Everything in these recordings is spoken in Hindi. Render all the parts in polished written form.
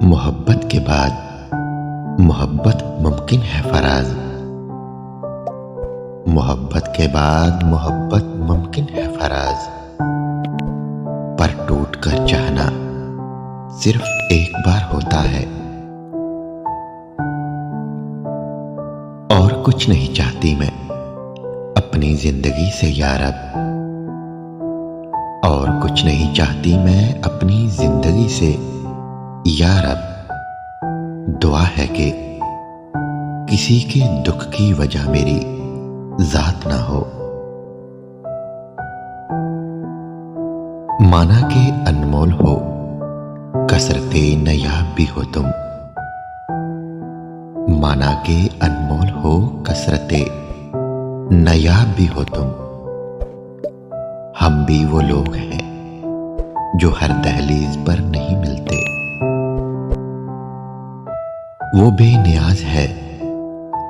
मोहब्बत के बाद मोहब्बत मुमकिन है फराज। मोहब्बत के बाद मोहब्बत मुमकिन है फराज। पर टूट कर चाहना सिर्फ एक बार होता है। और कुछ नहीं चाहती मैं अपनी जिंदगी से यार अब। और कुछ नहीं चाहती मैं अपनी जिंदगी से यार अब। दुआ है कि किसी के दुख की वजह मेरी जात ना हो। माना के अनमोल हो कसरते नयाब भी हो तुम। माना के अनमोल हो कसरते नयाब भी हो तुम। हम भी वो लोग हैं जो हर दहलीज पर नहीं मिलते। वो बेनियाज है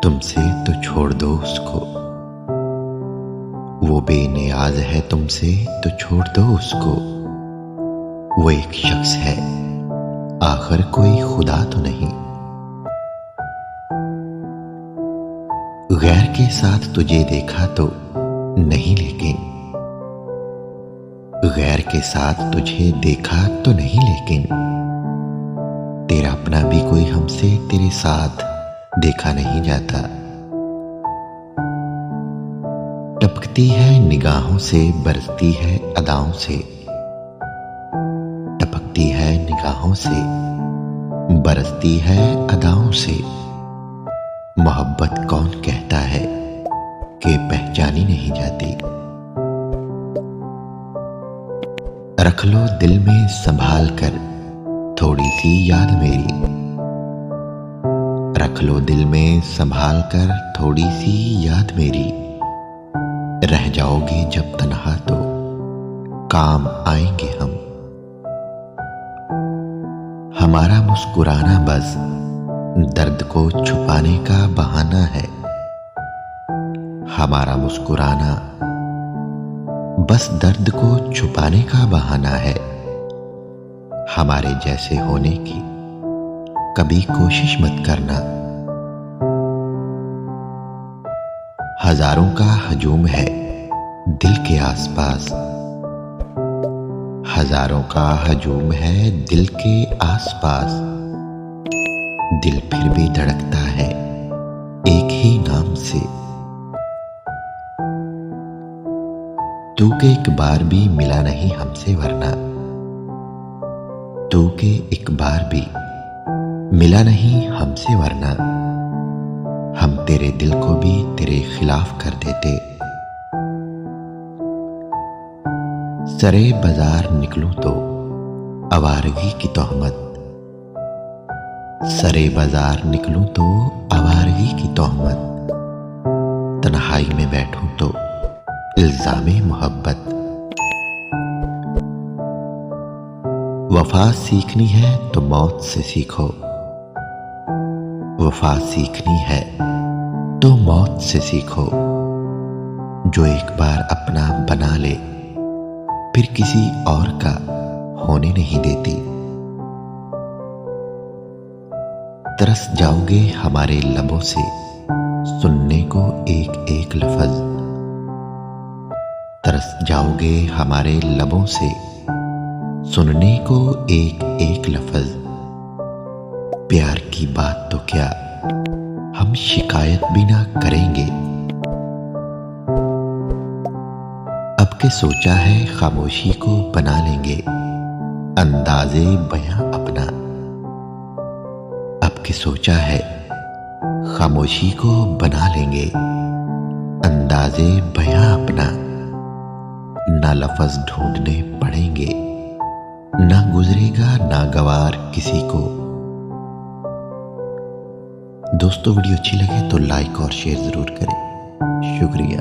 तुमसे तो छोड़ दो उसको। वो बेनियाज है तुमसे तो छोड़ दो उसको। वो एक शख्स है आखिर कोई खुदा तो नहीं। गैर के साथ तुझे देखा तो नहीं लेकिन। गैर के साथ तुझे देखा तो नहीं लेकिन। तेरा अपना भी कोई हमसे तेरे साथ देखा नहीं जाता। टपकती है निगाहों से बरसती है अदाओं से। टपकती है निगाहों से बरसती है अदाओं से। मोहब्बत कौन कहता है कि पहचानी नहीं जाती। रख लो दिल में संभाल कर थोड़ी सी याद मेरी। रख लो दिल में संभाल कर थोड़ी सी याद मेरी। रह जाओगे जब तन्हा तो काम आएंगे हम। हमारा मुस्कुराना बस दर्द को छुपाने का बहाना है। हमारा मुस्कुराना बस दर्द को छुपाने का बहाना है। हमारे जैसे होने की कभी कोशिश मत करना। हजारों का हजूम है दिल के आसपास। हजारों का हजूम है दिल के आसपास। दिल फिर भी धड़कता है एक ही नाम से। तू के एक बार भी मिला नहीं हमसे वरना। तू के एक बार भी मिला नहीं हमसे वरना। हम तेरे दिल को भी तेरे खिलाफ कर देते। सरे बाजार निकलूं तो आवारगी की तोहमत। सरे बाजार निकलूं तो आवारगी की तोहमत। तन्हाई में बैठूं तो इल्जामे मोहब्बत। वफा सीखनी है तो मौत से सीखो। वफा सीखनी है तो मौत से सीखो। जो एक बार अपना बना ले फिर किसी और का होने नहीं देती। तरस जाओगे हमारे लबों से सुनने को एक एक लफ्ज। तरस जाओगे हमारे लबों से सुनने को एक एक लफ्ज। प्यार की बात तो क्या हम शिकायत भी ना करेंगे। अब के सोचा है खामोशी को बना लेंगे अंदाजे बयां अपना। अब के सोचा है खामोशी को बना लेंगे अंदाजे बयां अपना। ना लफ्ज ढूंढने पड़ेंगे ना गुजरेगा नागवार किसी को। दोस्तों वीडियो अच्छी लगे तो लाइक और शेयर जरूर करें। शुक्रिया।